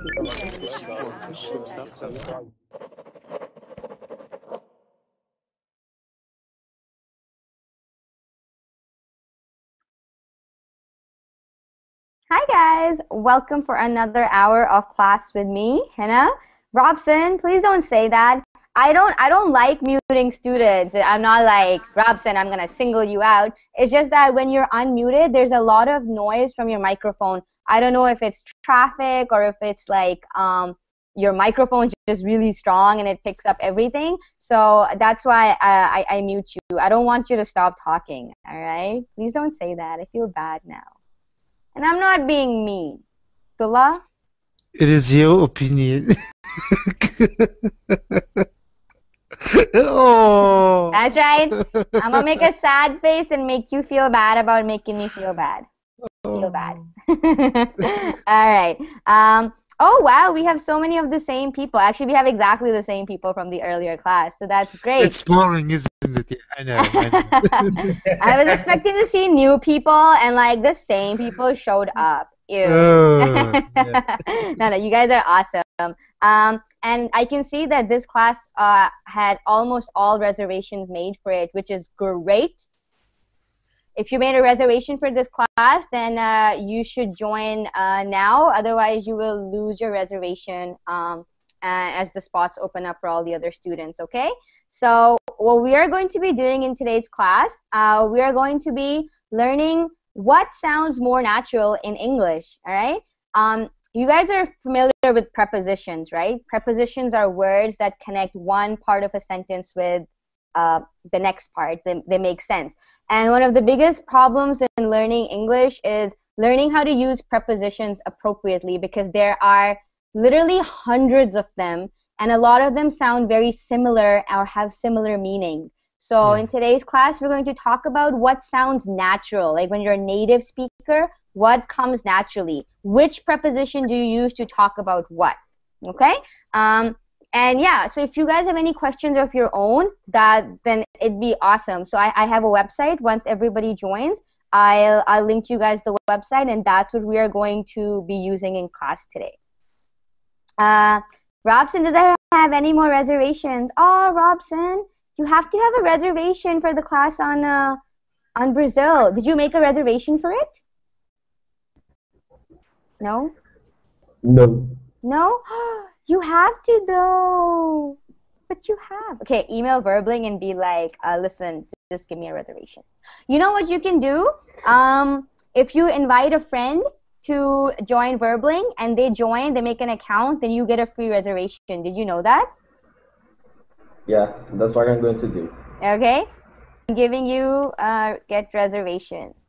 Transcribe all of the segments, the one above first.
Hi guys, welcome for another hour of class with me, Hina. Robson, please don't say that. I don't like muting students. I'm not like, Robson, I'm gonna single you out. It's just that when you're unmuted, there's a lot of noise from your microphone. I don't know if it's traffic or if it's like your microphone's just really strong and it picks up everything. So that's why I mute you. I don't want you to stop talking, all right? Please don't say that. I feel bad now. And I'm not being mean. Tula? It is your opinion. Oh. That's right. I'm gonna make a sad face and make you feel bad about making me feel bad. Feel bad. All right. Oh wow, we have so many of the same people. Actually, we have exactly the same people from the earlier class, so that's great. It's boring, isn't it? Yeah, I know. I was expecting to see new people, and like the same people showed up. Ew. Yeah. No, you guys are awesome. And I can see that this class had almost all reservations made for it, which is great. If you made a reservation for this class, then you should join now. Otherwise, you will lose your reservation as the spots open up for all the other students, okay? So what we are going to be doing in today's class, we are going to be learning what sounds more natural in English, all right? You guys are familiar with prepositions, right? Prepositions are words that connect one part of a sentence with the next part. They make sense. And one of the biggest problems in learning English is learning how to use prepositions appropriately, because there are literally hundreds of them, and a lot of them sound very similar or have similar meaning. So in today's class, we're going to talk about what sounds natural. Like when you're a native speaker, what comes naturally? Which preposition do you use to talk about what? Okay? And yeah, so if you guys have any questions of your own, then it'd be awesome. So I have a website. Once everybody joins, I'll link you guys the website, and that's what we are going to be using in class today. Robson, does I have any more reservations? Oh, Robson, you have to have a reservation for the class on Brazil. Did you make a reservation for it? No? No. No? You have to though. But you have. Okay, email Verbling and be like, listen, just give me a reservation. You know what you can do? If you invite a friend to join Verbling and they join, they make an account, then you get a free reservation. Did you know that? Yeah, that's what I'm going to do. Okay. I'm giving you get reservations.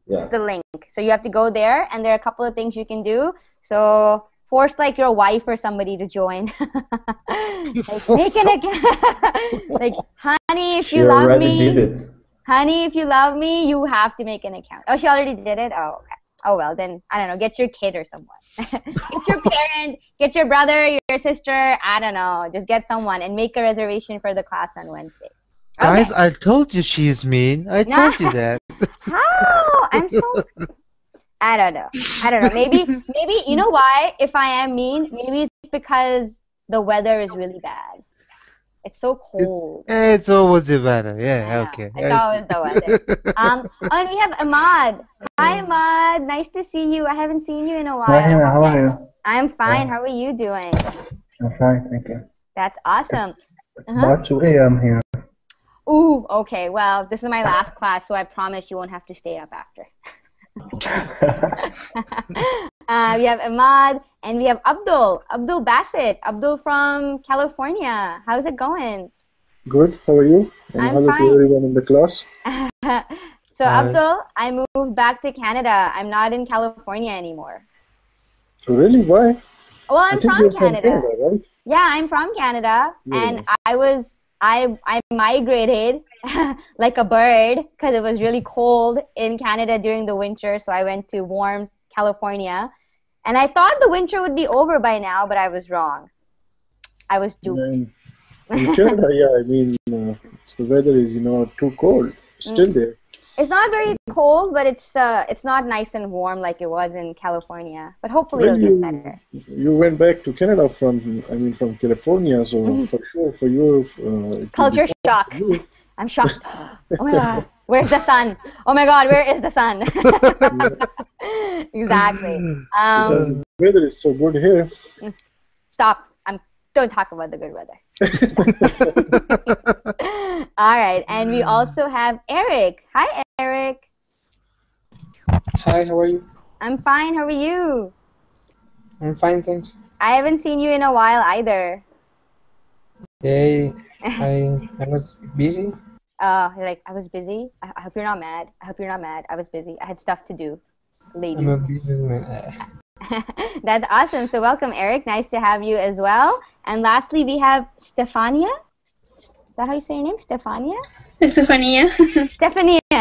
Yeah. It's the link. So you have to go there, and there are a couple of things you can do. So force like your wife or somebody to join. Like, make an account. Like, honey, if you love me. She already did it. Honey, if you love me, you have to make an account. Oh, she already did it? Oh, okay. Oh, well, then, I don't know, get your kid or someone. Get your parent, get your brother, your sister, I don't know. Just get someone and make a reservation for the class on Wednesday. Okay. Guys, I told you she's mean. I told you that. How? I'm so... I don't know. Maybe, you know why? If I am mean, maybe it's because the weather is really bad. It's so cold. It's always the weather. Yeah, okay. It's always the weather. And we have Ahmad. Hi, Ahmad. Nice to see you. I haven't seen you in a while. Hi, Hina. How are you? I'm fine. How are you doing? I'm fine, thank you. That's awesome. It's about 2 a.m. here. Ooh, okay. Well, this is my last class, so I promise you won't have to stay up after. We have Ahmad, and we have Abdul Bassett, Abdul from California. How's it going? Good, how are you? And I'm hello fine. to everyone in the class. So Abdul, I moved back to Canada. I'm not in California anymore. Really? Why? Well, I'm I think from you're Canada. right? Yeah, I'm from Canada, and I migrated like a bird because it was really cold in Canada during the winter, so I went to warm California. And I thought the winter would be over by now, but I was wrong. I was duped. In Canada, yeah, I mean, the weather is, too cold. Still there. It's not very cold, but it's not nice and warm like it was in California. But hopefully Well, it'll get better. you went back to Canada from California, so for sure, for you, it will Culture be shock. for you. I'm shocked. Oh my god, where's the sun? Oh my god, where is the sun? Exactly. Because the weather is so good here. Stop. Don't talk about the good weather. All right, and we also have Eric. Hi, Eric. Hi, how are you? I'm fine. How are you? I'm fine, thanks. I haven't seen you in a while either. Hey, I was busy. Like I was busy. I hope you're not mad. I hope you're not mad. I was busy. I had stuff to do, lady. I'm a businessman. That's awesome. So welcome, Eric. Nice to have you as well. And lastly, we have Stefania. Is that how you say your name? Stefania? Estefania.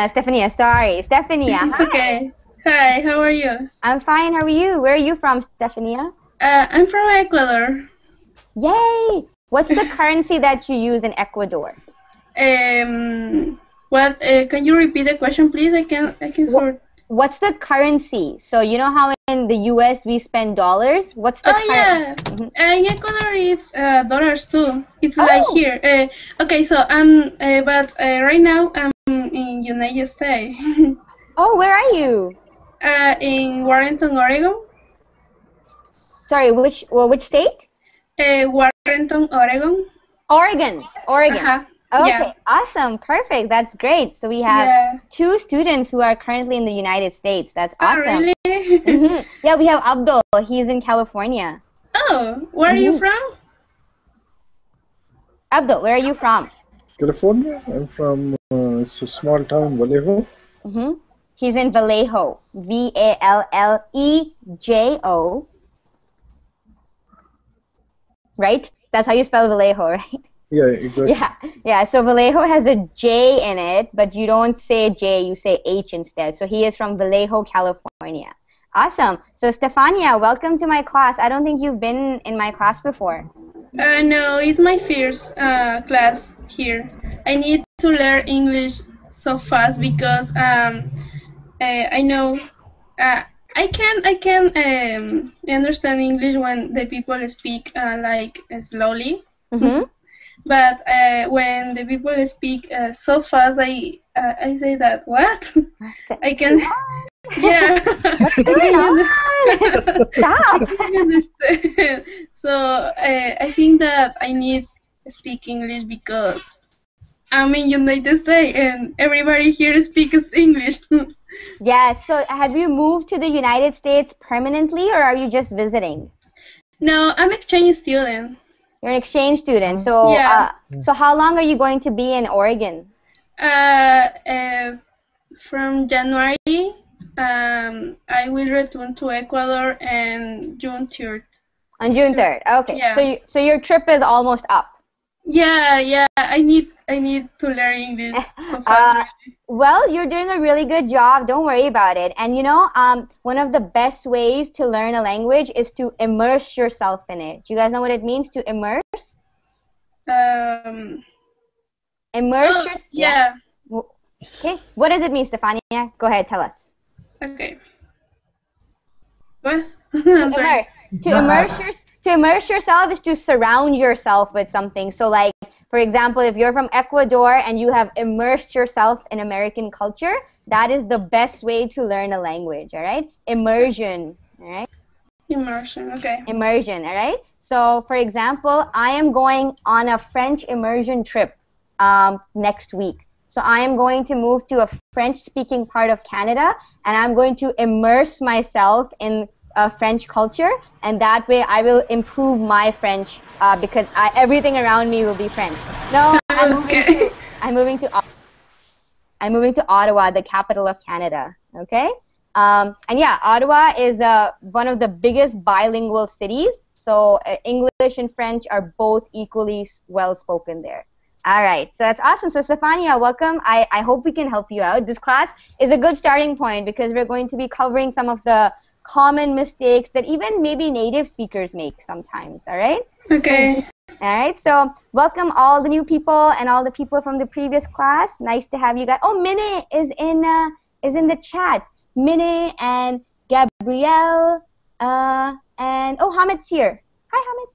Stefania. Sorry. Stefania. It's okay. Hi, how are you? I'm fine. How are you? Where are you from, Stefania? I'm from Ecuador. Yay! What's the currency that you use in Ecuador? What? Can you repeat the question, please? I can hear. What's the currency? So you know how in the U.S. we spend dollars? What's the currency? Yeah. In Ecuador, it's dollars too. It's like here. Okay, so but right now I'm in United States. Oh, where are you? In Warrenton, Oregon. Sorry, which state? Warrenton, Oregon. Oregon. Uh-huh. Okay, Yeah. awesome, perfect. That's great. So we have 2 students who are currently in the United States. That's awesome. Oh, really? Yeah, we have Abdul. He's in California. Oh, where are you from? Abdul, where are you from? California. I'm from it's a small town, Vallejo. He's in Vallejo. Vallejo. Right? That's how you spell Vallejo, right? Yeah, exactly. Yeah. So Vallejo has a J in it, but you don't say J, you say H instead. So he is from Vallejo, California. Awesome. So Stefania, welcome to my class. I don't think you've been in my class before. No, it's my first class here. I need to learn English so fast because I know I can understand English when the people speak like slowly. But when the people speak so fast, I say that what? I can, yeah. What's going on? Stop. I can understand. So I think that I need to speak English because I'm in United States and everybody here speaks English. Yeah. So have you moved to the United States permanently, or are you just visiting? No, I'm exchange student. You're an exchange student. So so how long are you going to be in Oregon? From January, I will return to Ecuador on June 3rd. On June 3rd. Okay. Yeah. So your trip is almost up. Yeah. I need to learn English so fast. Well, you're doing a really good job. Don't worry about it. And you know, one of the best ways to learn a language is to immerse yourself in it. Do you guys know what it means to immerse? Immerse yourself. Yeah. Okay. What does it mean, Stefania? Go ahead, tell us. Okay. What? To immerse yourself is to surround yourself with something. So like, for example, if you're from Ecuador and you have immersed yourself in American culture, that is the best way to learn a language, all right? Immersion, all right? Immersion, okay. Immersion, all right? So, for example, I am going on a French immersion trip next week. So I am going to move to a French-speaking part of Canada, and I'm going to immerse myself in French culture, and that way I will improve my French because everything around me will be French. No, I'm moving to Ottawa, the capital of Canada. Okay, and yeah, Ottawa is one of the biggest bilingual cities. So English and French are both equally well spoken there. All right, so that's awesome. So Stefania, welcome. I hope we can help you out. This class is a good starting point because we're going to be covering some of the common mistakes that even maybe native speakers make sometimes, all right? Okay. All right, so welcome all the new people and all the people from the previous class. Nice to have you guys. Oh, Mine is in the chat. Mine and Gabrielle and oh, Hamid's here. Hi, Hamid.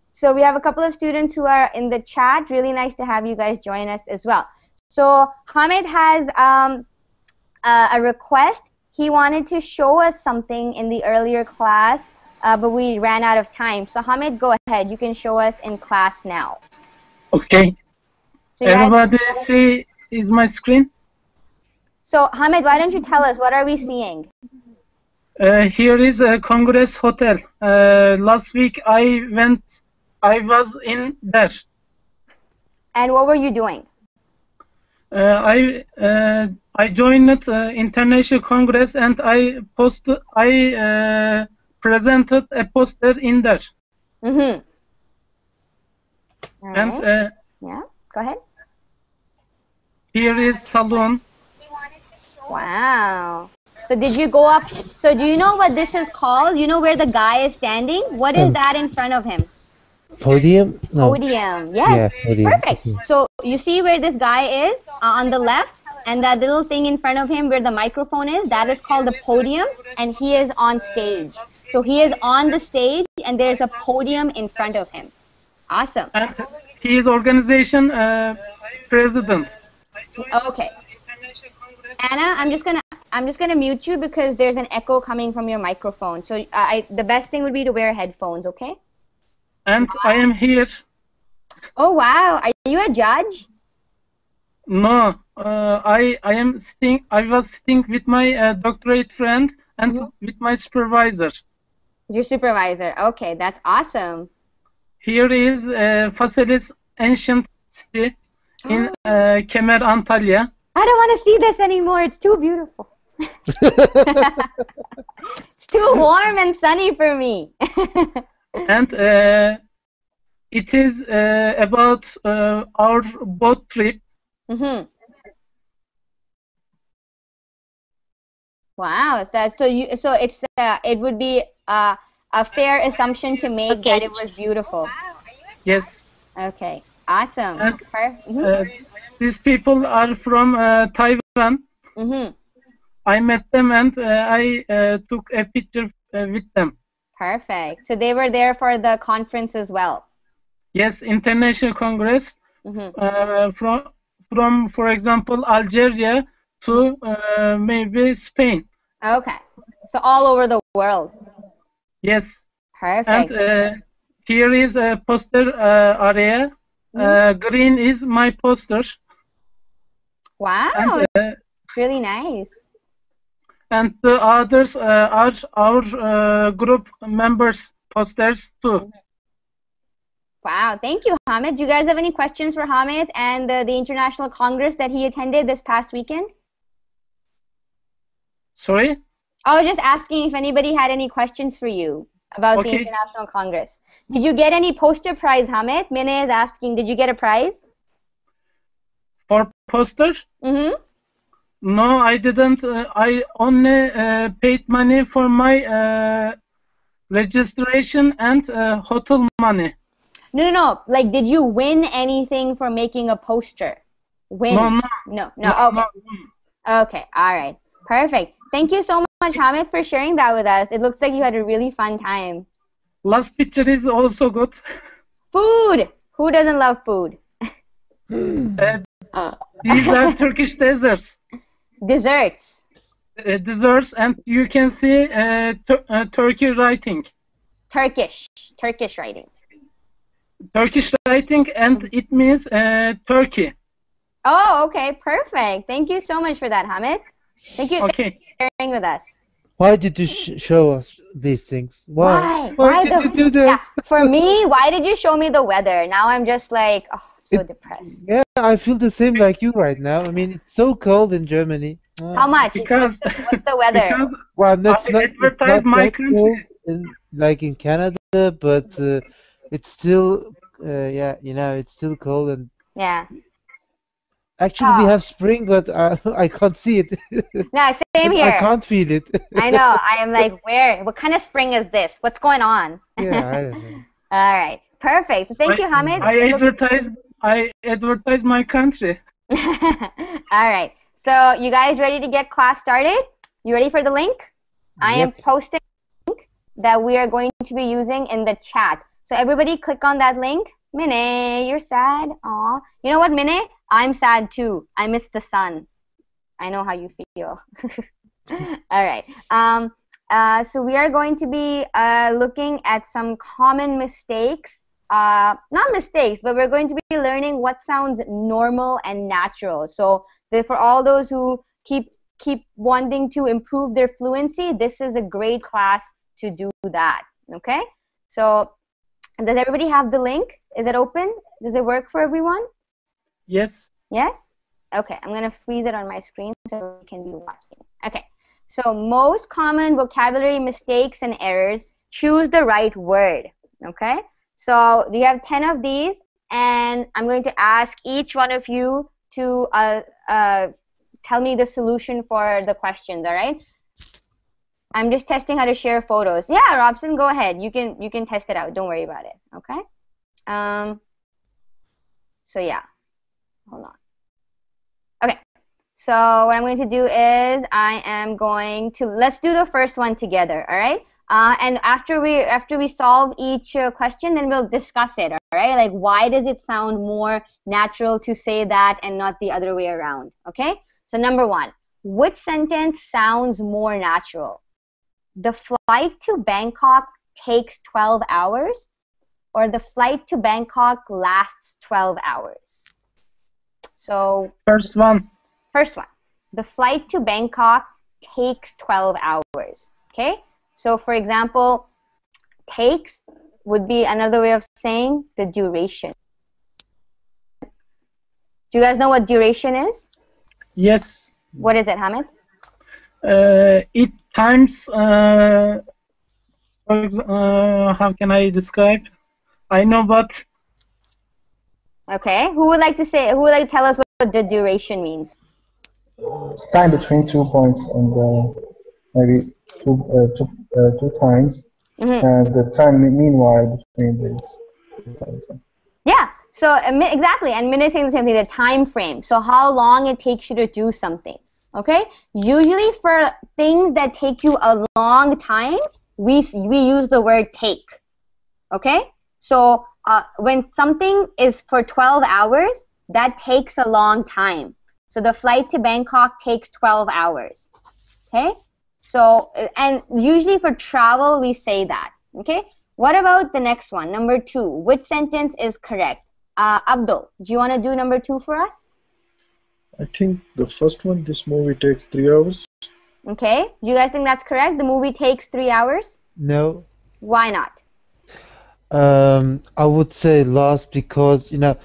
So we have a couple of students who are in the chat. Really nice to have you guys join us as well. So Hamid has a request. He wanted to show us something in the earlier class, but we ran out of time. So Hamid, go ahead. You can show us in class now. Okay. So Everybody see is my screen? So Hamid, why don't you tell us, what are we seeing? Here is a Congress Hotel. Last week I was in there. And what were you doing? I joined International Congress and I presented a poster in there. Mm-hmm. And yeah, go ahead. Here is saloon. Wow. So did you go up? So do you know what this is called? You know where the guy is standing? What is that in front of him? Podium? No. Podium. Yes. Yeah, podium. Perfect. So you see where this guy is on the left, and that little thing in front of him where the microphone is, that is called the podium, and he is on stage. So he is on the stage, and there's a podium in front of him. Awesome. And he is organization president. Okay. Anna, I'm just gonna mute you because there's an echo coming from your microphone. So the best thing would be to wear headphones, okay? And I am here. Oh wow, are you a judge? No, I was sitting with my doctorate friend and with my supervisor. Your supervisor. Okay, that's awesome. Here is Faselis ancient city in Kemer, Antalya. I don't want to see this anymore. It's too beautiful. It's too warm and sunny for me. And it is about our boat trip. Mm-hmm. Wow. So it would be a fair assumption to make that it was beautiful. Yes. Okay. Awesome. And, these people are from Taiwan. Mm-hmm. I met them and I took a picture with them. Perfect. So they were there for the conference as well. Yes, International Congress. Mm-hmm. From for example Algeria to maybe Spain. Okay. So all over the world. Yes. Perfect. And here is a poster area. Green is my poster. Wow. And, really nice. And the others are our group members' posters too. Wow, thank you, Hamid. Do you guys have any questions for Hamid and the International Congress that he attended this past weekend? Sorry? I was just asking if anybody had any questions for you about the International Congress. Did you get any poster prize, Hamid? Mine is asking, did you get a prize? For poster? Mm-hmm. No, I didn't. I only paid money for my registration and hotel money. No. Like, did you win anything for making a poster? Win? No. Okay. Okay. All right. Perfect. Thank you so much, Hamid, for sharing that with us. It looks like you had a really fun time. Last picture is also good. Food. Who doesn't love food? These are Turkish desserts. Desserts. Desserts, and you can see Turkey writing. Turkish writing. Turkish writing, and it means Turkey. Oh, okay, perfect. Thank you so much for that, Hamid. Thank you for sharing with us. Why did you show us these things? Why did you do that? Yeah, for me, why did you show me the weather? Now I'm just like, so depressed. Yeah, I feel the same like you right now. I mean, it's so cold in Germany. How much? Because what's the weather? Well, that's not my that cold like in Canada, but it's still, yeah, you know, it's still cold and. Yeah. Actually, we have spring, but I can't see it. Yeah, same here. I can't feel it. I know. I am like, where? What kind of spring is this? What's going on? Yeah, I don't know. All right. Perfect. Thank you, Hamid. I advertise my country. All right. So you guys ready to get class started? You ready for the link? I am posting a link that we are going to be using in the chat. So everybody click on that link. Minnie, you're sad. Aw. You know what, Minnie? I'm sad too. I miss the sun. I know how you feel. All right. So we are going to be looking at some common mistakes. Not mistakes, but we're going to be learning what sounds normal and natural. So for all those who keep wanting to improve their fluency, this is a great class to do that. Okay? So does everybody have the link? Is it open? Does it work for everyone? Yes. Yes? Okay, I'm going to freeze it on my screen so we can be watching. Okay, so most common vocabulary mistakes and errors, choose the right word. Okay, so we have 10 of these, and I'm going to ask each one of you to tell me the solution for the questions, all right? I'm just testing how to share photos. Yeah, Robson, go ahead. You can test it out. Don't worry about it, okay? So yeah, hold on. Okay, so what I'm going to do is I am going to, let's do the first one together, all right? And after we solve each question, then we'll discuss it, all right? Like, why does it sound more natural to say that and not the other way around, okay? So number one, which sentence sounds more natural? The flight to Bangkok takes 12 hours, or the flight to Bangkok lasts 12 hours? So First one. The flight to Bangkok takes 12 hours, okay? So for example, takes would be another way of saying the duration. Do you guys know what duration is? Yes. What is it, Hamid? It times, how can I describe? I know, but... Okay, who would like to tell us what the duration means? It's time between 2 points and maybe two times, and the time meanwhile between these 2 points. Yeah, so exactly, and Min is saying the same thing, the time frame. So how long it takes you to do something, okay? Usually for things that take you a long time, we use the word take, okay? So when something is for 12 hours, that takes a long time. So the flight to Bangkok takes 12 hours, okay? So, and usually for travel, we say that, okay? What about the next one, number 2? Which sentence is correct? Abdul, do you want to do number 2 for us? I think the first one, this movie takes 3 hours. Okay, do you guys think that's correct? The movie takes 3 hours? No. Why not? I would say last because, you know,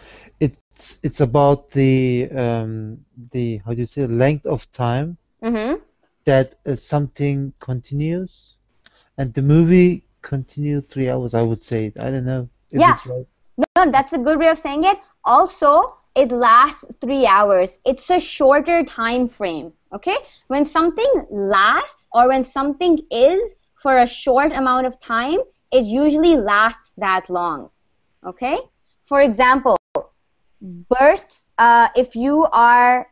it's about the how do you say, length of time that something continues, and the movie continues 3 hours. I would say. I don't know if it's right. No, that's a good way of saying it. Also, it lasts 3 hours. It's a shorter time frame. Okay, when something lasts or when something is for a short amount of time, it usually lasts that long. Okay, for example, bursts, if you are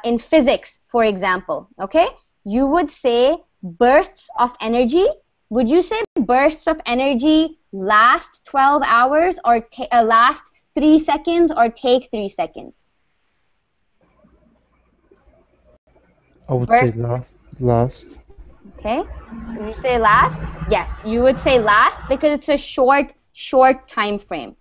in physics, for example, okay, you would say bursts of energy. Would you say bursts of energy last 12 hours or last 3 seconds or take 3 seconds? I would say last. Okay, would you say last? Yes, you would say last because it's a short time frame.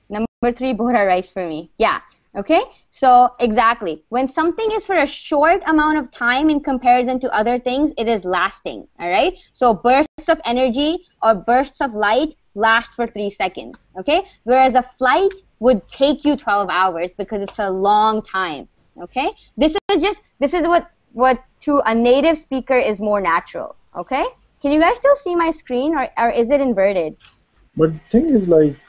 Number 3, both are right for me. Yeah, okay? So, exactly. When something is for a short amount of time in comparison to other things, it is lasting, all right? So, bursts of energy or bursts of light last for 3 seconds, okay? Whereas a flight would take you 12 hours because it's a long time, okay? This is what to a native speaker is more natural, okay? Can you guys still see my screen or is it inverted? But the thing is like...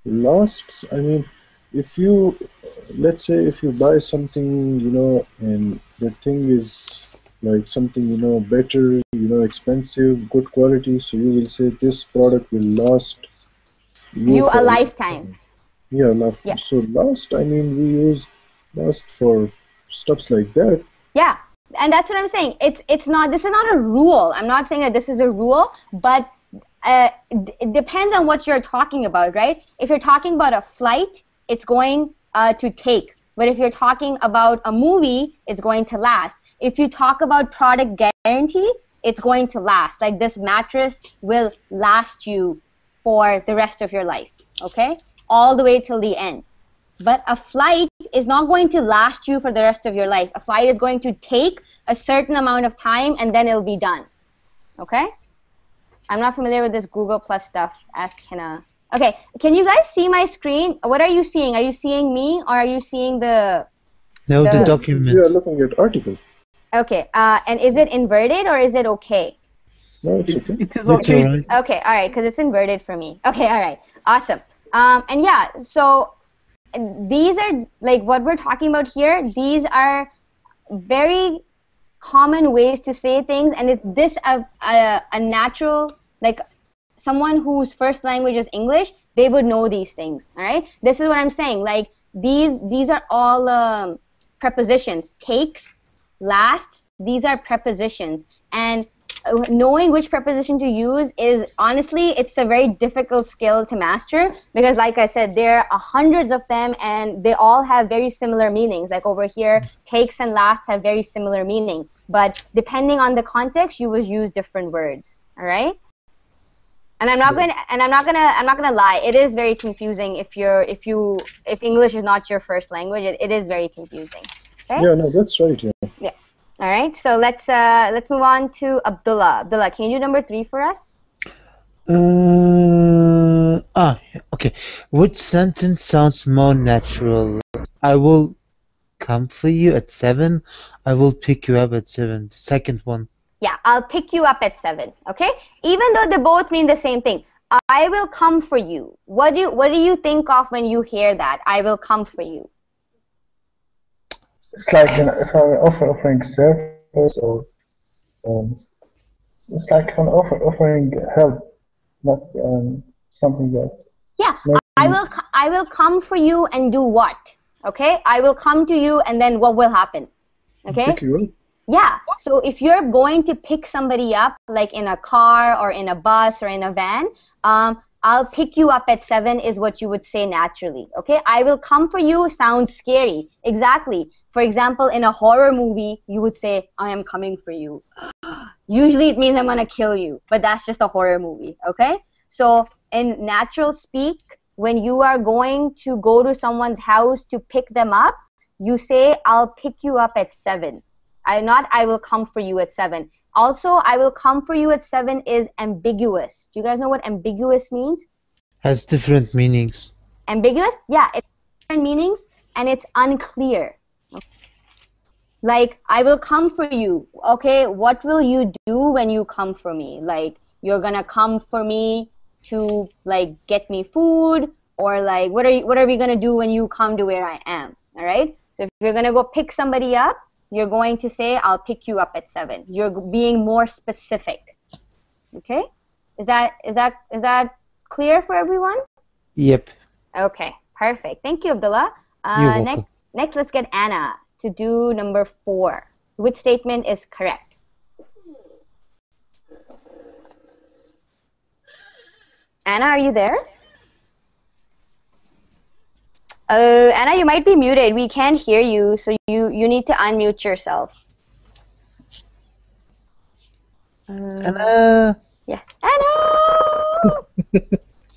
lasts, I mean, if you, let's say if you buy something, you know, and the thing is like something, you know, better, you know, expensive, good quality, so you will say this product will last You for a lifetime. Yeah, lifetime. Yeah. So last, I mean, we use last for stuffs like that. Yeah, and that's what I'm saying. It's not. This is not a rule. I'm not saying that this is a rule, but it depends on what you're talking about, right? If you're talking about a flight, it's going to take. But if you're talking about a movie, it's going to last. If you talk about product guarantee, it's going to last. Like this mattress will last you for the rest of your life, okay? All the way till the end. But a flight is not going to last you for the rest of your life. A flight is going to take a certain amount of time and then it'll be done, okay? I'm not familiar with this Google Plus stuff. Ask Hina. Okay, can you guys see my screen? What are you seeing? Are you seeing me or are you seeing the... No, the document. We are looking at article. Okay, and is it inverted or is it okay? No, it's okay. It is okay. Right. Okay, all right, because it's inverted for me. Okay, all right, awesome. And yeah, so these are, like what we're talking about here, these are very common ways to say things, and it's this a natural, like someone whose first language is English, they would know these things, all right? This is what I'm saying, like these are all prepositions. Takes, lasts, these are prepositions, and knowing which preposition to use is honestly, it's a very difficult skill to master because like I said, there are hundreds of them and they all have very similar meanings. Like over here, takes and lasts have very similar meaning, but depending on the context, you will use different words, all right? And I'm not gonna lie, it is very confusing if English is not your first language. It is very confusing. Okay? Yeah, no, that's right. Yeah. Yeah. All right, so let's move on to Abdullah. Abdullah, can you do number 3 for us? Okay. Which sentence sounds more natural? I will come for you at 7. I will pick you up at 7. The second one. Yeah, I'll pick you up at 7. Okay, even though they both mean the same thing. I will come for you. What do you think of when you hear that? I will come for you. It's like if I'm offering service or it's like an offering help, not something that. Yeah, I will come for you and do what? Okay, I will come to you and then what will happen? Okay. Pick you up. Yeah, so if you're going to pick somebody up, like in a car or in a bus or in a van, I'll pick you up at 7 is what you would say naturally, okay? I will come for you sounds scary. Exactly. For example, in a horror movie, you would say, I am coming for you. Usually it means I'm going to kill you, but that's just a horror movie, okay? So in natural speak, when you are going to go to someone's house to pick them up, you say, I'll pick you up at 7. I will come for you at 7. Also, I will come for you at 7 is ambiguous. Do you guys know what ambiguous means? Has different meanings. Ambiguous? Yeah, it's different meanings and it's unclear. Like, I will come for you. Okay, what will you do when you come for me? Like, you're gonna come for me to, like, get me food? Or, like, what are we gonna do when you come to where I am? All right? So if you're gonna go pick somebody up, you're going to say, I'll pick you up at 7. You're being more specific. Okay? Is that clear for everyone? Yep. Okay, perfect. Thank you, Abdullah. You're welcome. Next, let's get Anna to do number 4. Which statement is correct? Anna, are you there? Anna, you might be muted. We can't hear you, so you need to unmute yourself. Anna. Yeah, Anna!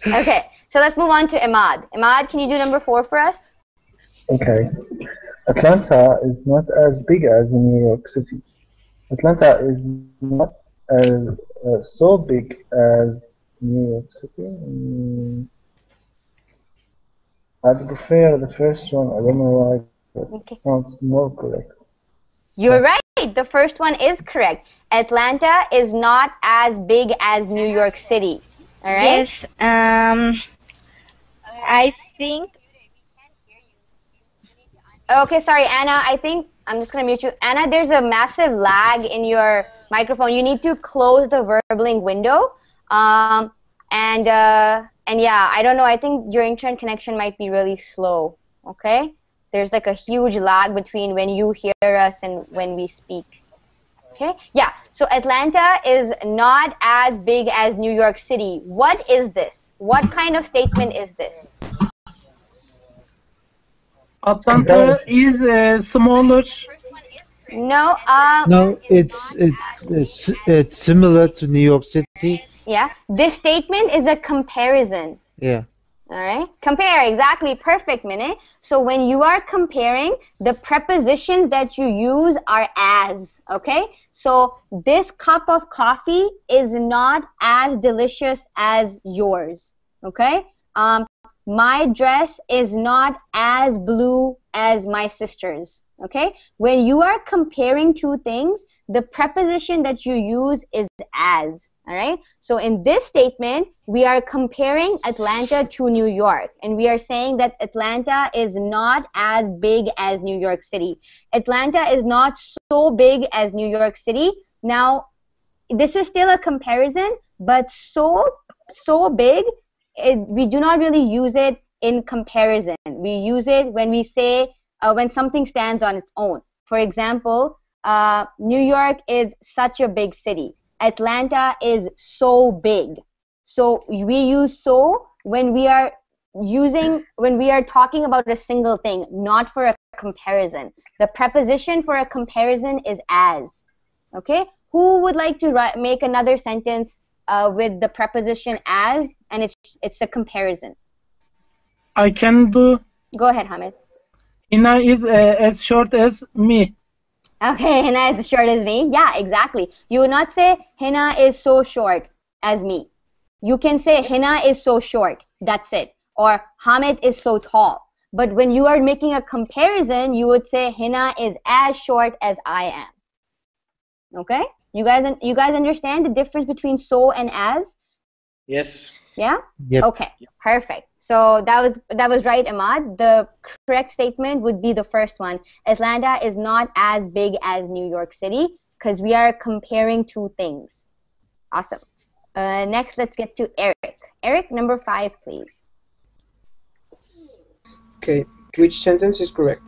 Okay, so let's move on to Imad. Imad, can you do number 4 for us? Okay. Atlanta is not as big as New York City. Atlanta is not so big as New York City. I'd prefer the first one. I don't know why, but Okay. it sounds more correct. You're right. The first one is correct. Atlanta is not as big as New York City. All right? Yes, I think. Okay, sorry, Anna. I think I'm just going to mute you. Anna, there's a massive lag in your microphone. You need to close the Verbling window. And yeah, I don't know. I think your internet connection might be really slow. Okay, there's like a huge lag between when you hear us and when we speak. Okay, yeah. So Atlanta is not as big as New York City. What is this? What kind of statement is this? Atlanta is smaller. No. No, it's similar to New York City. Yeah. This statement is a comparison. Yeah. All right. Compare, exactly. Perfect, Minute. So when you are comparing, the prepositions that you use are as, okay? So this cup of coffee is not as delicious as yours, okay? My dress is not as blue as my sister's, okay? When you are comparing two things, the preposition that you use is as, all right? So in this statement, we are comparing Atlanta to New York, and we are saying that Atlanta is not as big as New York City. Atlanta is not so big as New York City. Now, this is still a comparison, but so big, we do not really use it in comparison. We use it when we say, when something stands on its own. For example, New York is such a big city. Atlanta is so big. So we use so when we are talking about a single thing, not for a comparison. The preposition for a comparison is as. Okay? Who would like to make another sentence with the preposition as, and it's a comparison? I can do. Go ahead, Hamid. Hina is as short as me. Okay, Hina is as short as me. Yeah, exactly. You would not say Hina is so short as me. You can say Hina is so short. That's it. Or Hamid is so tall. But when you are making a comparison, you would say Hina is as short as I am. Okay? You guys understand the difference between so and as? Yes. Yeah? Yep. Okay, perfect. So that was right, Ahmad. The correct statement would be the first one. Atlanta is not as big as New York City because we are comparing two things. Awesome. Next, let's get to Eric. Eric, number 5, please. Okay, which sentence is correct?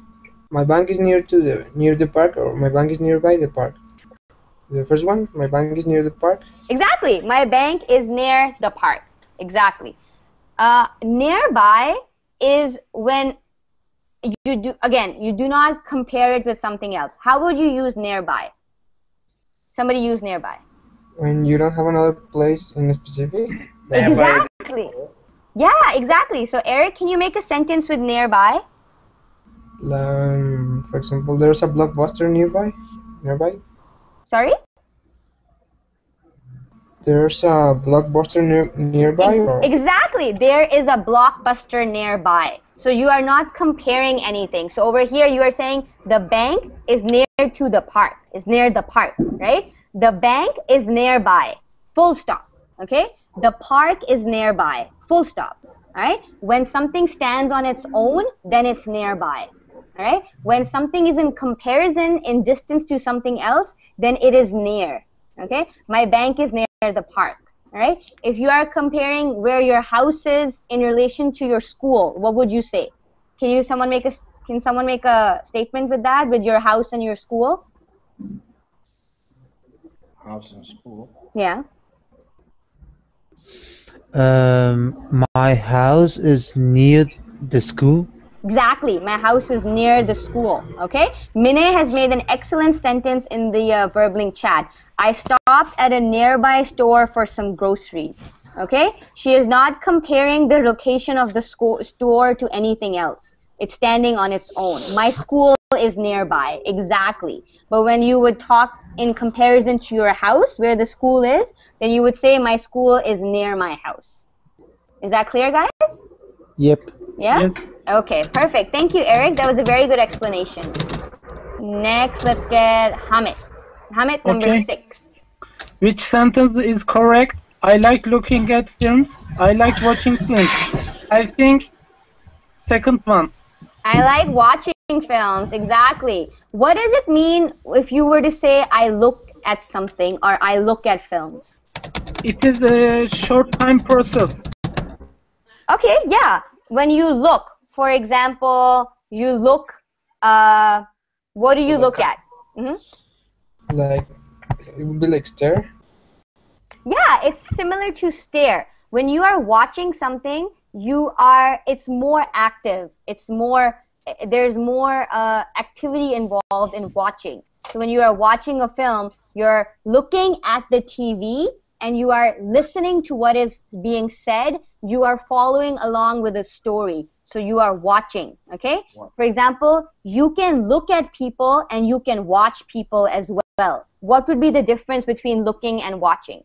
My bank is near the park, or my bank is nearby the park? The first one, my bank is near the park. Exactly. My bank is near the park. Exactly. Nearby is when you do not compare it with something else. How would you use nearby? Somebody use nearby. When you don't have another place in specific? Exactly. Yeah, exactly. So Eric, can you make a sentence with nearby? For example, there's a Blockbuster nearby. Sorry? There's a Blockbuster nearby? Exactly. There is a Blockbuster nearby. So you are not comparing anything. So over here you are saying the bank is near to the park. Is near the park, right? The bank is nearby. Full stop. Okay? The park is nearby. Full stop. All right? When something stands on its own, then it's nearby. All right? When something is in comparison in distance to something else, then it is near. Okay? My bank is near the park. All right? If you are comparing where your house is in relation to your school, what would you say? Can someone make a statement with that, with your house and your school? House and school. Yeah. My house is near the school. Exactly. My house is near the school. Okay? Minay has made an excellent sentence in the Verblink chat. I stopped at a nearby store for some groceries. Okay? She is not comparing the location of the store to anything else. It's standing on its own. My school is nearby. Exactly. But when you would talk in comparison to your house, where the school is, then you would say my school is near my house. Is that clear, guys? Yep. Yeah? Yes. Okay, perfect. Thank you, Eric. That was a very good explanation. Next, let's get Hamid. Hamid, number 6. Which sentence is correct? I like looking at films. I like watching films. I think second one. I like watching films. Exactly. What does it mean if you were to say I look at something or I look at films? it is a short time process. Okay, yeah. When you look, for example, you look, what do you look at? Like, it would be like stare. Yeah, it's similar to stare. When you are watching something, it's more active. There's more activity involved in watching. So when you are watching a film, you're looking at the TV and you are listening to what is being said. You are following along with the story. So you are watching, okay? For example, you can look at people and you can watch people as well. What would be the difference between looking and watching?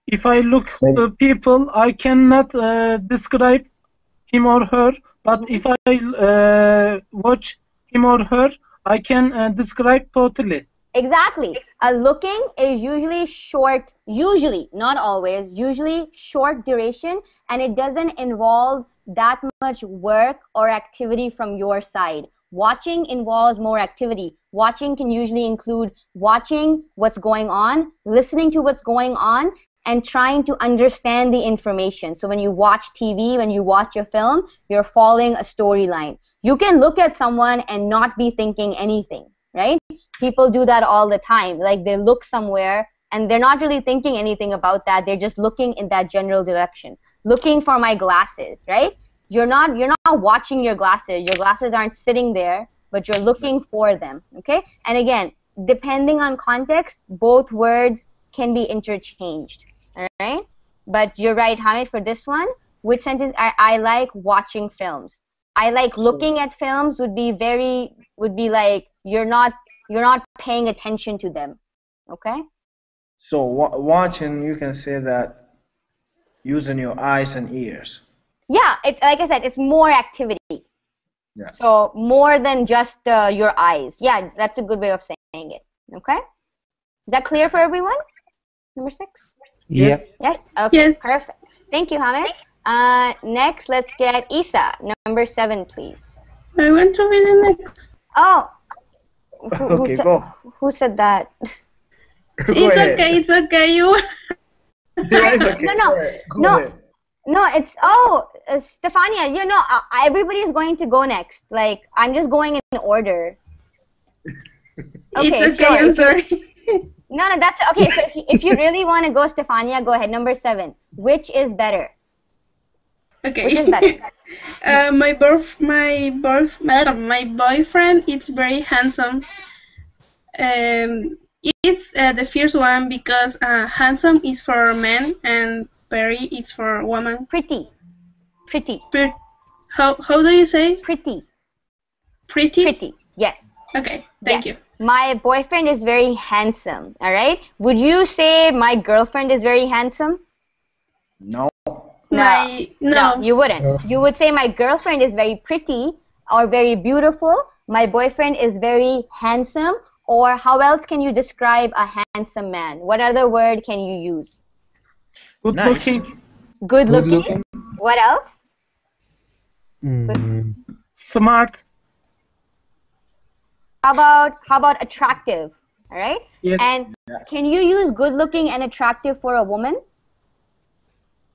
If I look at people, I cannot describe him or her. But if I watch him or her, I can describe totally. Exactly. Looking is usually short, usually, not always, usually short duration, and it doesn't involve that much work or activity from your side. Watching involves more activity. Watching can usually include watching what's going on, listening to what's going on, and trying to understand the information. So when you watch TV, when you watch a film, you're following a storyline. You can look at someone and not be thinking anything, right? People do that all the time. Like they look somewhere and they're not really thinking anything about that. They're just looking in that general direction. Looking for my glasses, right? You're not watching your glasses. Your glasses aren't sitting there, but you're looking for them, okay? And again, depending on context, both words can be interchanged. All right, but you're right, Hamid, for this one. Which sentence? I like watching films. I like looking at films would be like you're not paying attention to them. Okay. So watching, you can say that using your eyes and ears. Yeah, it's like I said, it's more activity. Yeah. So more than just your eyes. Yeah, that's a good way of saying it. Okay. Is that clear for everyone? Number 6. Yes. Yes? Okay, Yes. perfect. Thank you, Hamid. Next, let's get Isa. Number 7, please. I want to be the next. Oh. Okay, go. Who said that? It's okay. You. Yeah, it's okay. No. It's Stefania. Everybody is going to go next. Like I'm just going in order. Okay, it's okay. Sure. I'm sorry. No, that's okay. So if you really want to go, Stefania, go ahead. Number 7. Which is better? Okay. Which is better? My boyfriend is very handsome. It's the first one because handsome is for men and very is for woman. Pretty. How do you say? Pretty. Pretty. Yes. Okay. Thank you. My boyfriend is very handsome. All right. Would you say my girlfriend is very handsome? No. No, you wouldn't. No. You would say my girlfriend is very pretty or very beautiful. My boyfriend is very handsome. Or how else can you describe a handsome man? What other word can you use? Good Nice. looking, Good looking. What else? smart. How about attractive? All right. Yes. And can you use good looking and attractive for a woman?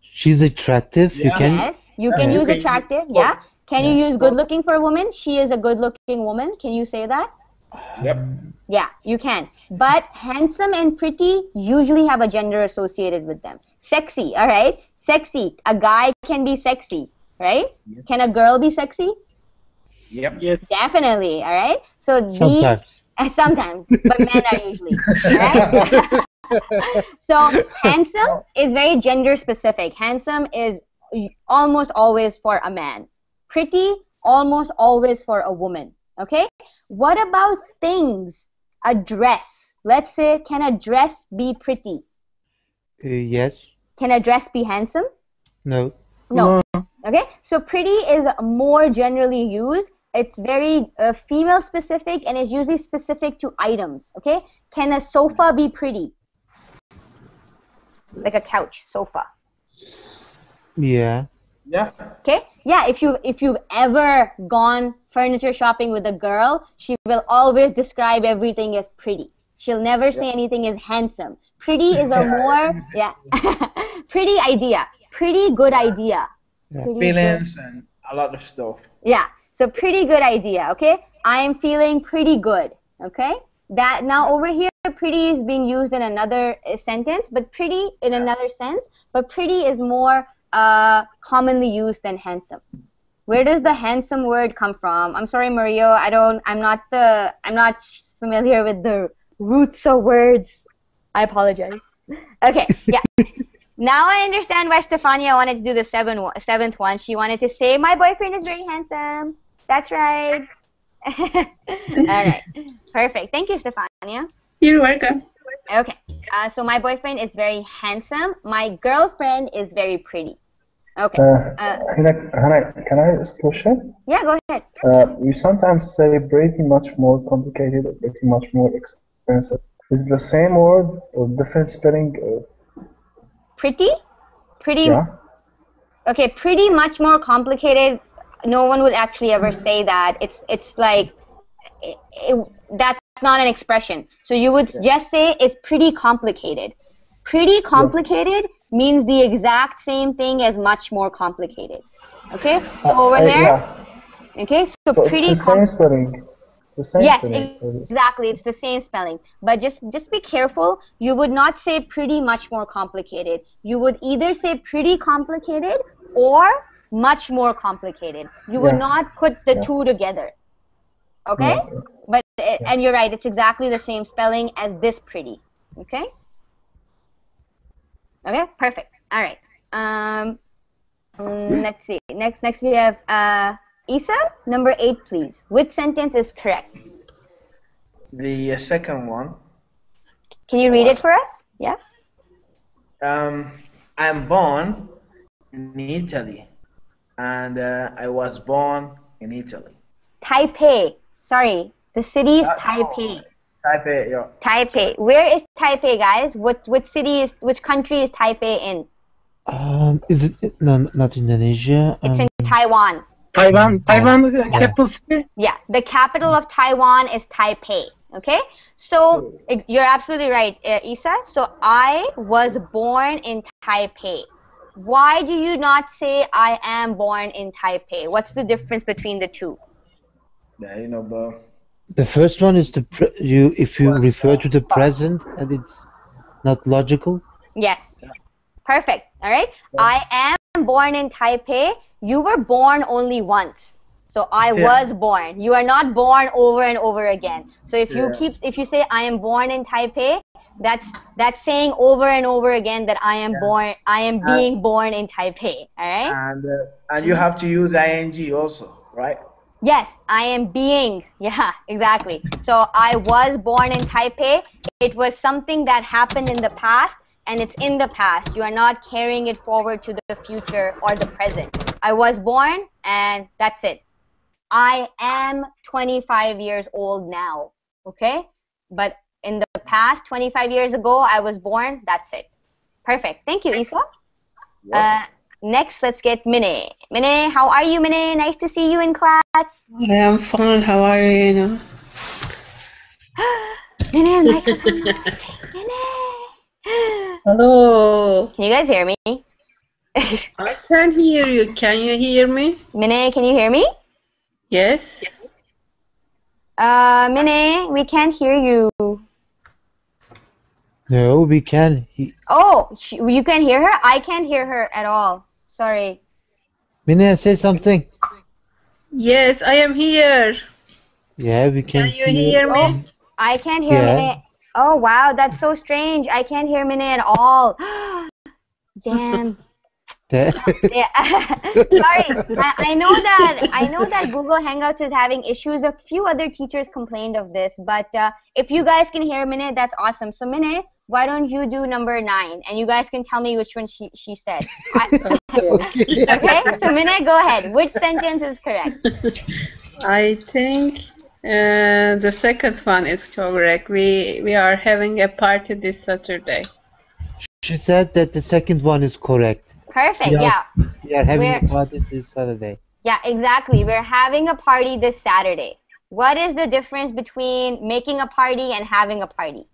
She's attractive. You can. Yes. You can use attractive. Yeah. Can you use good looking for a woman? She is a good looking woman. Can you say that? Yep. Yeah, you can. But handsome and pretty usually have a gender associated with them. Sexy, all right? Sexy. A guy can be sexy, right? Yep. Can a girl be sexy? Yep. Yes. Definitely, all right? So Sometimes. sometimes, but men are usually, right? So handsome is very gender specific. Handsome is almost always for a man. Pretty, almost always for a woman. Okay? What about things? A dress. Let's say, can a dress be pretty? Yes. Can a dress be handsome? No. No. Okay? So pretty is more generally used. It's very female specific and is usually specific to items. Okay? Can a sofa be pretty? Like a couch, sofa. Yeah. Yeah. Okay? Yeah, if you've ever gone furniture shopping with a girl, she will always describe everything as pretty. She'll never say anything is handsome. Pretty is a more, yeah, pretty idea. Pretty good idea. Pretty Feelings good. and a lot of stuff. Yeah, so pretty good idea, okay? I am feeling pretty good, okay? That now over here, pretty is being used in another sentence, but pretty in another sense, but pretty is more commonly used than handsome. Where does the handsome word come from? I'm sorry, Mario, I'm not familiar with the roots of words. I apologize. Okay, yeah. Now I understand why Stefania wanted to do the seventh one. She wanted to say, my boyfriend is very handsome. That's right. All right. Perfect. Thank you, Stefania. You're welcome. Okay. So my boyfriend is very handsome. My girlfriend is very pretty. Okay. Hina, can I ask a question? Yeah, go ahead. You sometimes say pretty much more complicated or pretty much more expensive. Is it the same word or different spelling? Pretty? Pretty. Yeah. Okay, pretty much more complicated. No one would actually ever say that. It's like that's not an expression. So you would just say it's pretty complicated. Pretty complicated means the exact same thing as much more complicated. Okay? So over there. Yeah. Okay? So pretty it's the same spelling. The same yes, spelling. exactly. It's the same spelling. But just be careful. You would not say pretty much more complicated. You would either say pretty complicated or much more complicated. You would not put the two together. Okay? But and you're right. It's exactly the same spelling as this pretty. Okay? Okay? Perfect. All right. Let's see. Next we have Isa, number 8, please. Which sentence is correct? The second one. Can you read it for us? Yeah. I'm born in Italy, and I was born in Italy. Taipei. Sorry, the city is Taipei. Taipei, yeah. Taipei. Where is Taipei, guys? Which country is Taipei in? Is it no, not Indonesia? It's in Taiwan. Taiwan capital city? Yeah, the capital of Taiwan is Taipei. Okay, so you're absolutely right, Isa. So I was born in Taipei. Why do you not say I am born in Taipei? What's the difference between the two? Yeah, you know, bro. The first one is if you refer to the present and it's not logical. Yes. Perfect. All right. I am born in Taipei. You were born only once. So I was born. You are not born over and over again. So if you say I am born in Taipei, that's saying over and over again that I am born. I am being born in Taipei. All right. And you have to use ing also, right? Yes, I am being. Yeah, exactly. So I was born in Taipei. It was something that happened in the past, and it's in the past. You are not carrying it forward to the future or the present. I was born, and that's it. I am 25 years old now, okay? But in the past, 25 years ago, I was born. That's it. Perfect. Thank you, Isa. Next, let's get Mine. Mine, how are you, Mine? Nice to see you in class. I am fine. How are you? Mine, microphone. Mine. Hello. Can you guys hear me? I can hear you. Can you hear me? Mine, can you hear me? Yes. Mine, we can't hear you. No, we can. Oh, you can hear her? I can't hear her at all. Sorry. Mina, say something. Yes, I am here. Yeah, we can you hear me? Oh, I can't hear Mine. Oh, wow, that's so strange. I can't hear Mine at all. Damn. Yeah. Sorry, I know that Google Hangouts is having issues. A few other teachers complained of this, but if you guys can hear Mine, that's awesome. So Mine, why don't you do number 9, and you guys can tell me which one she said. Okay, so Mine, go ahead. Which sentence is correct? I think the second one is correct. We are having a party this Saturday. She said that the second one is correct. Perfect, We are having a party this Saturday. Yeah, exactly. We're having a party this Saturday. What is the difference between making a party and having a party?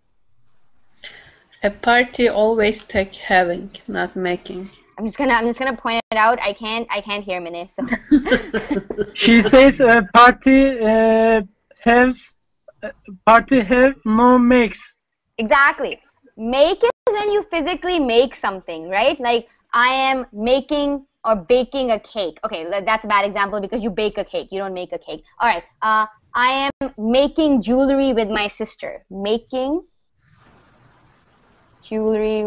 A party always take having, not making. I'm just gonna point it out. I can't hear Mine. So She says party have no makes. exactly. Make is when you physically make something, right? Like I am making or baking a cake. Okay, that's a bad example because you bake a cake. You don't make a cake. All right. I am making jewelry with my sister. Making jewelry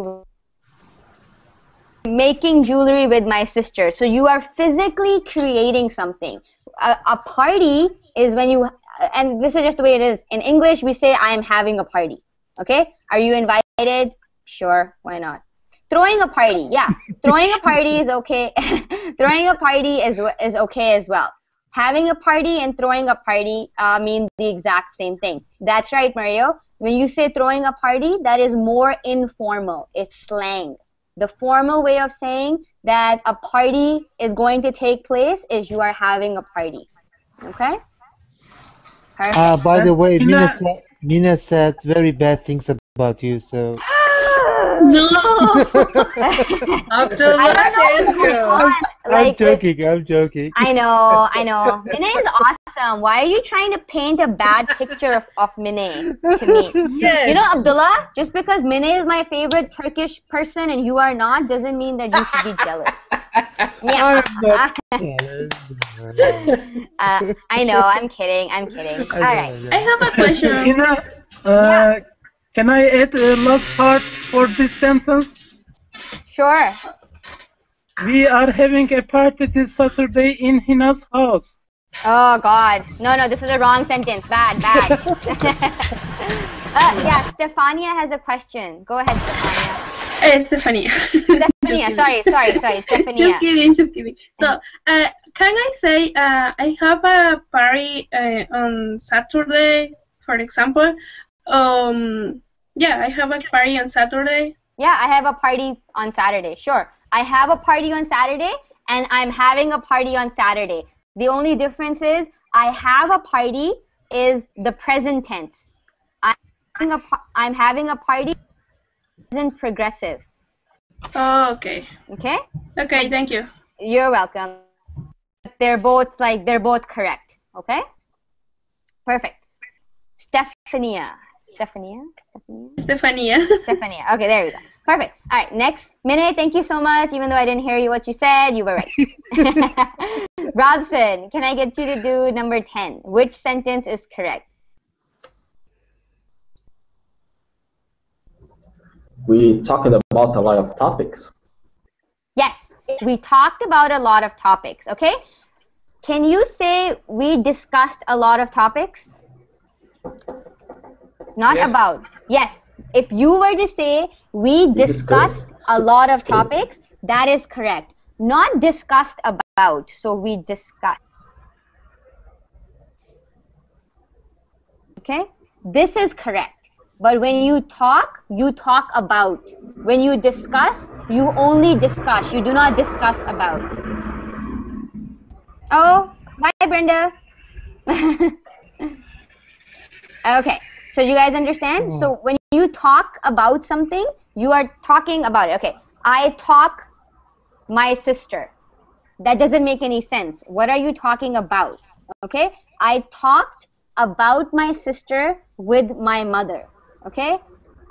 with my sister. So you are physically creating something. A party is when you, and this is just the way it is. In English, we say I am having a party. Okay? Are you invited? Sure, why not? Throwing a party, yeah. Throwing a party is okay. Throwing a party is okay as well. Having a party and throwing a party mean the exact same thing. That's right, Mario. When you say throwing a party, that is more informal. It's slang. The formal way of saying that a party is going to take place is you are having a party. Okay? Perfect. By the way, Mina said very bad things about you, so. No! After I'm joking. I know. Mine is awesome. Why are you trying to paint a bad picture of Mine to me? Yes. You know, Abdullah, just because Mine is my favorite Turkish person and you are not, doesn't mean that you should be jealous. Yeah. I'm not jealous. I know, I'm kidding. All right. I have a question. Hina, can I add a last part for this sentence? Sure. We are having a party this Saturday in Hina's house. Oh God, no, this is a wrong sentence. Bad. Yeah, Stefania has a question. Go ahead, Stefania. Stefania. Stefania, sorry, Stefania. Just kidding. So, can I say I have a party on Saturday, for example? Yeah, I have a party on Saturday. Yeah, I have a party on Saturday. Sure, I have a party on Saturday, and I'm having a party on Saturday. The only difference is I have a party is the present tense. I'm having a party isn't progressive. Oh, okay. Okay? Okay, thank you. You're welcome. They're both correct. Okay? Perfect. Stefania. Okay, there we go. Perfect. All right, next. Mine, thank you so much. Even though I didn't hear what you said, you were right. Robson, can I get you to do number 10? Which sentence is correct? We talked about a lot of topics. Yes, we talked about a lot of topics, okay? Can you say we discussed a lot of topics? Not yes. About. Yes. If you were to say we discussed a lot of topics, that is correct. Not discussed about. So we discussed. Okay? This is correct. But when you talk about. When you discuss, you only discuss. You do not discuss about. Oh, bye, Brenda. Okay. So do you guys understand? So when you talk about something, you are talking about it. Okay, I talk my sister. That doesn't make any sense. What are you talking about? Okay, I talked about my sister with my mother. Okay,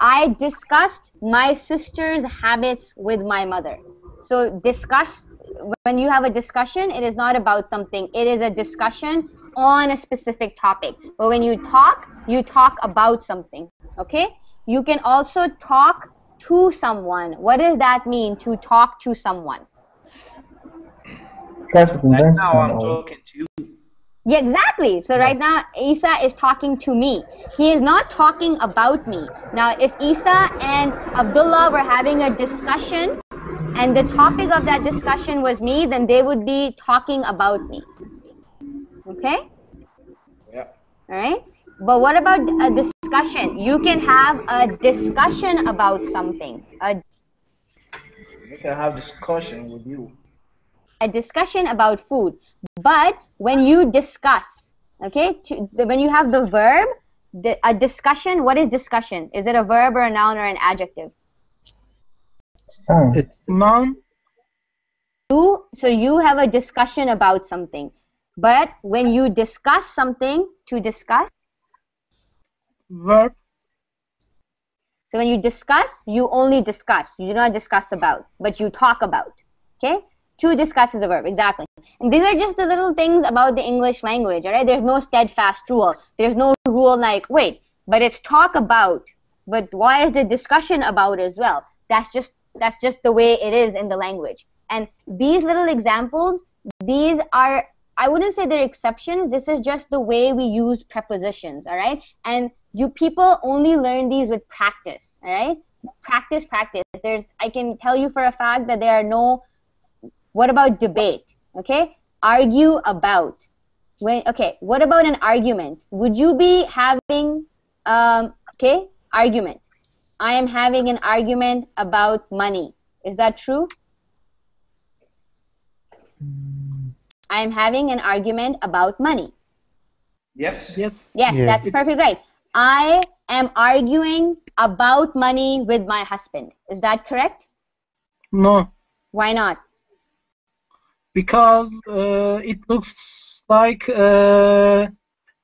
I discussed my sister's habits with my mother. So when you have a discussion, it is not about something. It is a discussion on a specific topic. But when you talk about something, okay? You can also talk to someone. What does that mean, to talk to someone? Right now I'm talking to you. Yeah, exactly. So right now, Isa is talking to me. He is not talking about me. Now, if Isa and Abdullah were having a discussion, and the topic of that discussion was me, then they would be talking about me. Okay? Yeah. All right? But what about a discussion? You can have a discussion about something. We can have discussion with you. A discussion about food. But when you discuss, Okay, when you have the verb, a discussion, what is discussion? Is it a verb or a noun or an adjective? Noun. Noun. So you have a discussion about something. But when you discuss something, to discuss? Verb. So when you discuss, you only discuss. You do not discuss about, but you talk about. Okay? To discuss is a verb, exactly. And these are just the little things about the English language, all right? There's no steadfast rule. There's no rule like, wait, but it's talk about, but why is there discussion about as well? That's just the way it is in the language. And these little examples, these are, I wouldn't say they're exceptions. This is just the way we use prepositions, all right? And you people only learn these with practice, all right? Practice. I can tell you for a fact that there are no. What about debate? Okay, argue about. Okay, what about an argument? Would you be having argument? I am having an argument about money. Is that true? I am having an argument about money. Yes. Yes. Yes, Yeah. that's perfect, right. I am arguing about money with my husband. Is that correct? No. Why not? Because it looks like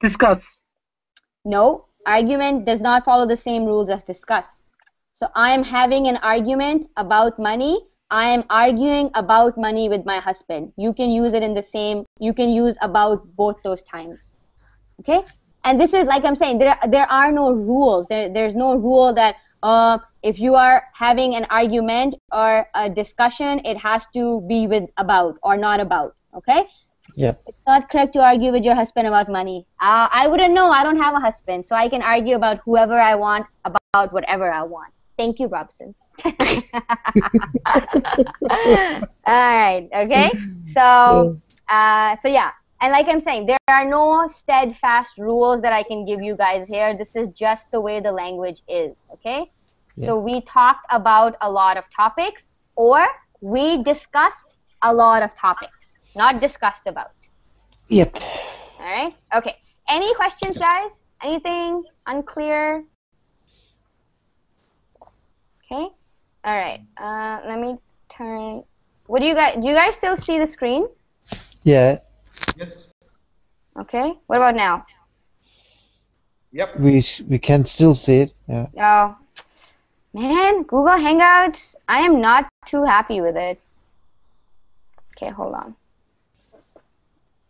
discuss. No, argument does not follow the same rules as discuss. So I am having an argument about money. I am arguing about money with my husband. You can use it in the same, you can use about both those times. Okay? And this is, like I'm saying, there are no rules. There's no rule that if you are having an argument or a discussion, it has to be with about or not about. Okay? Yeah. It's not correct to argue with your husband about money. I wouldn't know. I don't have a husband, so I can argue about whoever I want, about whatever I want. Thank you, Robson. All right. Okay. So yeah. And like I'm saying, there are no steadfast rules that I can give you guys here. This is just the way the language is. Okay. Yeah. So we talked about a lot of topics, or we discussed a lot of topics, not discussed about. Yep. All right. Okay. Any questions, guys? Anything unclear? Okay. All right. Let me turn. What do you guys still see the screen? Yeah. Yes. Okay. What about now? Yep. We can still see it. Yeah. Oh, man, Google Hangouts. I am not too happy with it. Okay, hold on.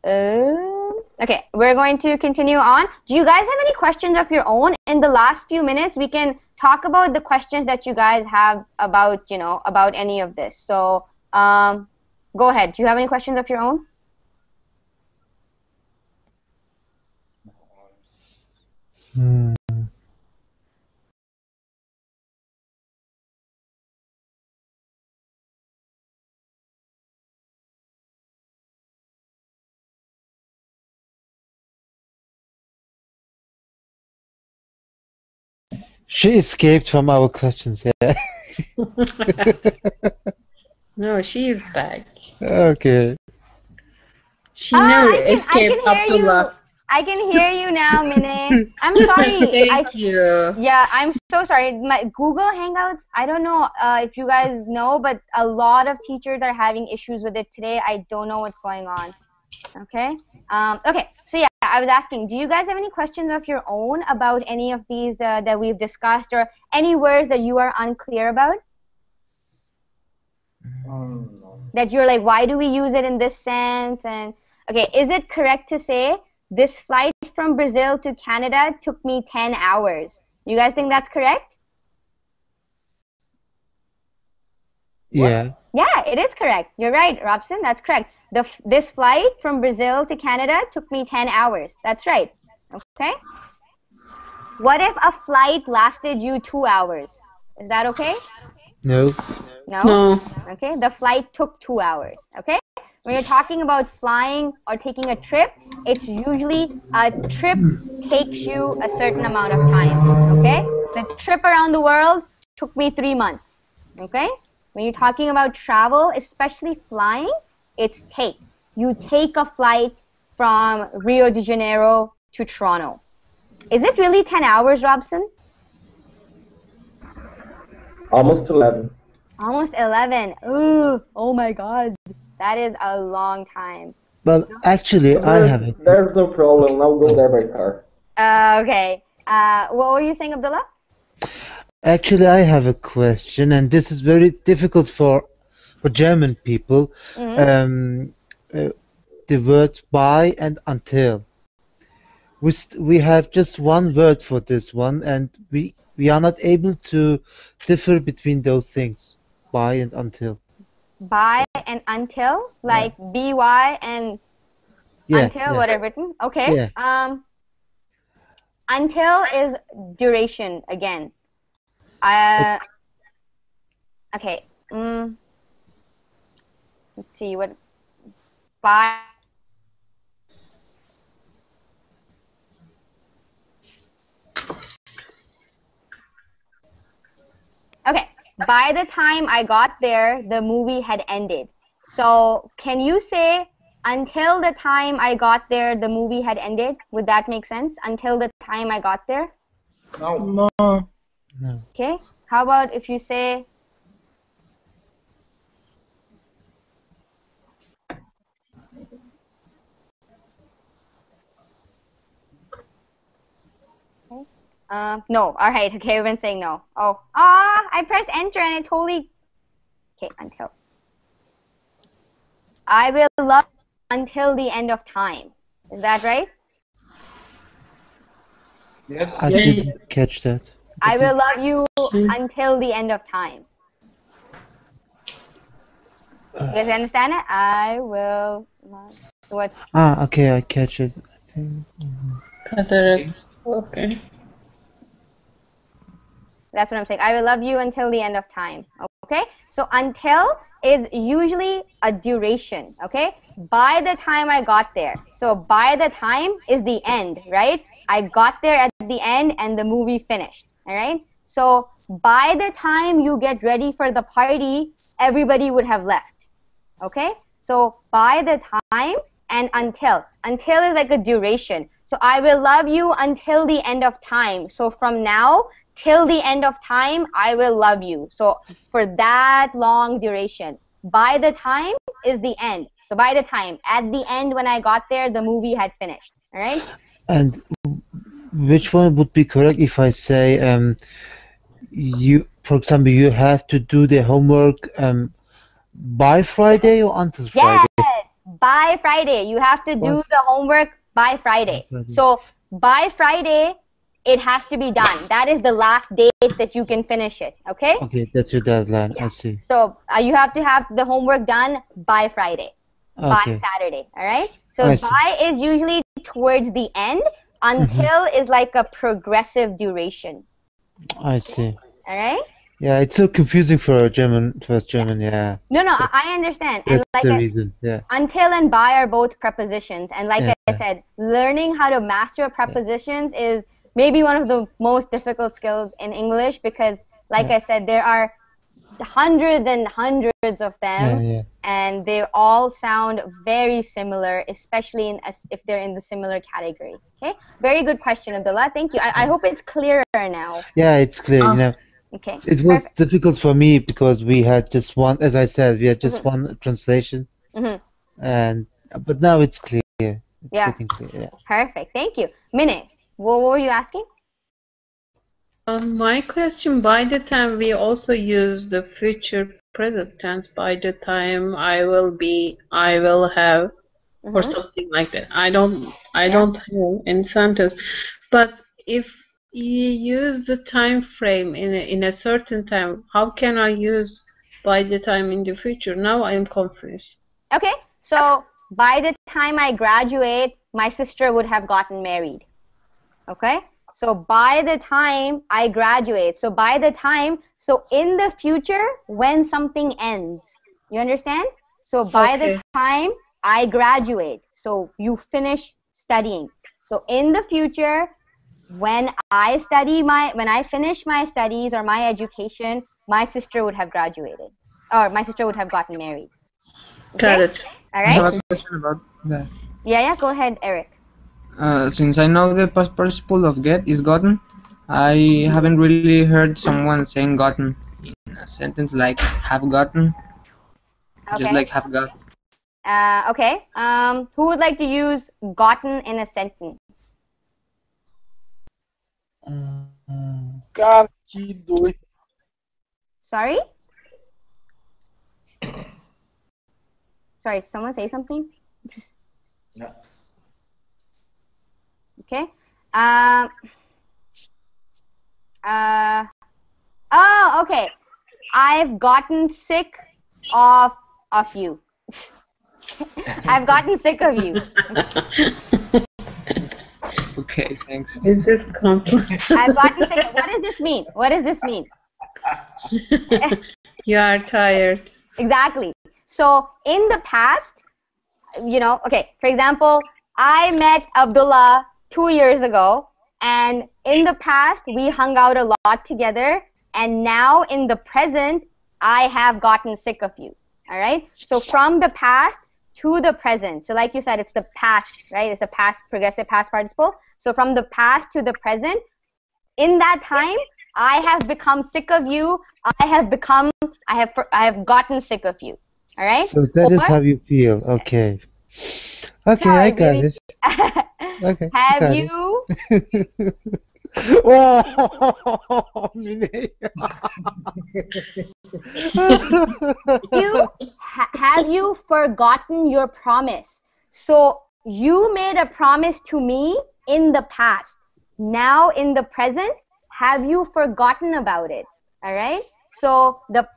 Okay, we're going to continue on. Do you guys have any questions of your own? In the last few minutes, we can talk about the questions that you guys have about, about any of this. So, go ahead. Do you have any questions of your own? She escaped from our questions. Yeah. No, she is back. Okay. She never escaped I can hear Abdullah. you. I can hear you now, Mine. I'm sorry. Thank you. Yeah, I'm so sorry. My Google Hangouts, I don't know if you guys know, but a lot of teachers are having issues with it today. I don't know what's going on. Okay. Okay. So yeah, I was asking, do you guys have any questions of your own about any of these that we've discussed, or any words that you are unclear about? That you're like, why do we use it in this sense? And okay, is it correct to say this flight from Brazil to Canada took me 10 hours? You guys think that's correct? Yeah. Yeah, it is correct. You're right, Robson. That's correct. This flight from Brazil to Canada took me 10 hours. That's right. Okay. What if a flight lasted you 2 hours? Is that okay? No. No? No. Okay. The flight took 2 hours. Okay. When you're talking about flying or taking a trip, it's usually a trip takes you a certain amount of time. Okay. The trip around the world took me 3 months. Okay. When you're talking about travel, especially flying, it's take. You take a flight from Rio de Janeiro to Toronto. Is it really 10 hours, Robson? Almost 11. Almost 11. Ooh, oh my God. That is a long time. Well, actually, I have it. There's no problem. I'll go there by car. Okay. What were you saying, Abdullah? Actually, I have a question, and this is very difficult for German people. Mm-hmm. The words by and until. We have just one word for this one, and we are not able to differ between those things, by and until. By and until, like by and until, what I've written. Okay. Yeah. Until is duration again. Okay. Let's see what by. Okay. By the time I got there, the movie had ended. So can you say until the time I got there, the movie had ended? Would that make sense? Until the time I got there? No. Okay. How about if you say no. All right. Okay, we've been saying no. Oh, I pressed enter and it totally. Okay, until. I will love until the end of time. Is that right? Yes. I didn't catch that. I will love you until the end of time. You guys understand it? I will love. So what? Okay, I catch it. I think. Okay. That's what I'm saying. I will love you until the end of time. Okay? So until is usually a duration. Okay? By the time I got there. So by the time is the end, right? I got there at the end and the movie finished. All right? So by the time you get ready for the party, everybody would have left. Okay? So by the time and until. Until is like a duration. So I will love you until the end of time. So from now till the end of time, I will love you. So for that long duration. By the time is the end. So by the time, at the end when I got there, the movie had finished. All right? And which one would be correct if I say for example, you have to do the homework by Friday or until Friday? Yes, by Friday. You have to do the homework by Friday. So by Friday, it has to be done. That is the last date that you can finish it. Okay? Okay, that's your deadline. Yeah. I see. So you have to have the homework done by Friday, by Saturday. All right? So by is usually towards the end. Until is like a progressive duration. I see. All right? Yeah, it's so confusing for German, yeah. No, I understand. And That's the reason, yeah. Until and by are both prepositions. And like I said, learning how to master prepositions is maybe one of the most difficult skills in English because, like I said, there are hundreds and hundreds of them, and they all sound very similar, especially if they're in the similar category. Okay, very good question, Abdullah. Thank you. I hope it's clearer now. Yeah, it's clear. Okay. It was difficult for me because we had just one, as I said, we had just one translation, but now it's clear. It's getting clear. Yeah. Perfect. Thank you. Minnie, what were you asking? My question, by the time we also use the future present tense, by the time I will be, I will have, or something like that. I don't have in sentence. But if you use the time frame in a certain time, how can I use by the time in the future? Now I am confused. Okay, so by the time I graduate, my sister would have gotten married. Okay? So by the time I graduate, so by the time, so in the future, when something ends, you understand? So by the time I graduate, so you finish studying. So in the future, when I finish my studies or my education, my sister would have graduated, or my sister would have gotten married. Okay? Got it. All right. I have a question about that. Yeah, go ahead, Eric. Since I know the past participle of get is gotten, I haven't really heard someone saying gotten in a sentence like have gotten. Okay. Just like have got. Okay. Who would like to use gotten in a sentence? Sorry? Sorry, someone say something? No. Okay. Oh, okay. I've gotten sick of you. I've gotten sick of you. Okay, thanks. It's just complex. I've gotten sick. What does this mean? What does this mean? You are tired. Exactly. So in the past, okay, for example, I met Abdullah 2 years ago, and in the past, we hung out a lot together, and now in the present, I have gotten sick of you, all right? So from the past to the present, so like you said, it's the past, right? It's the past, progressive past participle. So from the past to the present, in that time, I have become sick of you. I have gotten sick of you, all right? So that is how you feel. Okay. Okay, Sorry, I got really. it. Okay. Have got you? Wow, Mine. Have you forgotten your promise? So you made a promise to me in the past. Now in the present, have you forgotten about it? All right. So the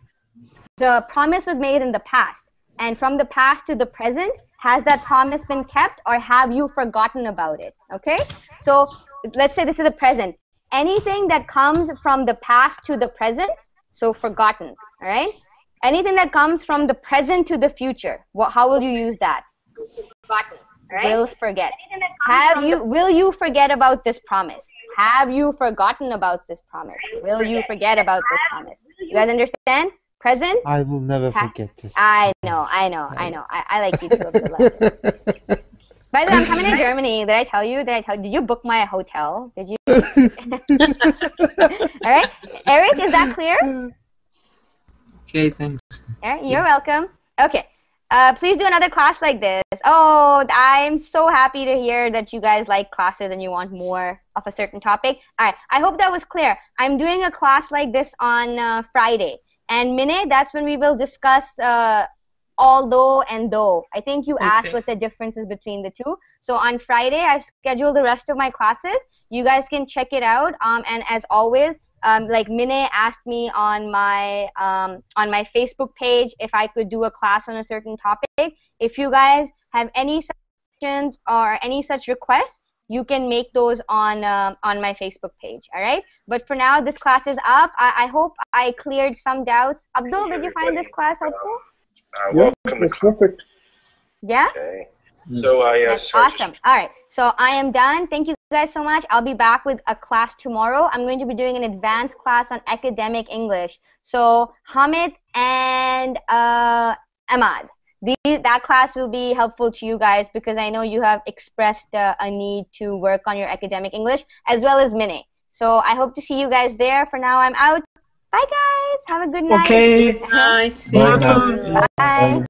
promise was made in the past, and from the past to the present, has that promise been kept, or have you forgotten about it? Okay. So let's say this is the present. Anything that comes from the past to the present, so forgotten. All right. Anything that comes from the present to the future, how will you use that? Forgotten. Right? Will forget. Will you forget about this promise? Have you forgotten about this promise? Will you forget about this promise? You guys understand? Present? I will never forget this. I know. I like you too, Abdullah. By the way, I'm coming to Germany. Did I tell you? Did you book my hotel? Did you? All right. Eric, is that clear? Okay, thanks. Eric, you're welcome. Okay. Please do another class like this. Oh, I'm so happy to hear that you guys like classes and you want more of a certain topic. All right. I hope that was clear. I'm doing a class like this on Friday. And Mine, that's when we will discuss although and though. I think you asked what the difference is between the two. So on Friday, I've scheduled the rest of my classes. You guys can check it out. And as always, like Mine asked me on my Facebook page if I could do a class on a certain topic. If you guys have any suggestions or any such requests, you can make those on my Facebook page. All right. But for now, this class is up. I hope I cleared some doubts. Abdul, did you find this class helpful? Yeah, it's perfect. Yeah. Okay. So That's awesome. All right. So I am done. Thank you guys so much. I'll be back with a class tomorrow. I'm going to be doing an advanced class on academic English. So Hamid and Ahmad, that class will be helpful to you guys because I know you have expressed a need to work on your academic English as well as Mine. So I hope to see you guys there. For now, I'm out. Bye, guys. Have a good night. Okay. Good night. Bye. Bye.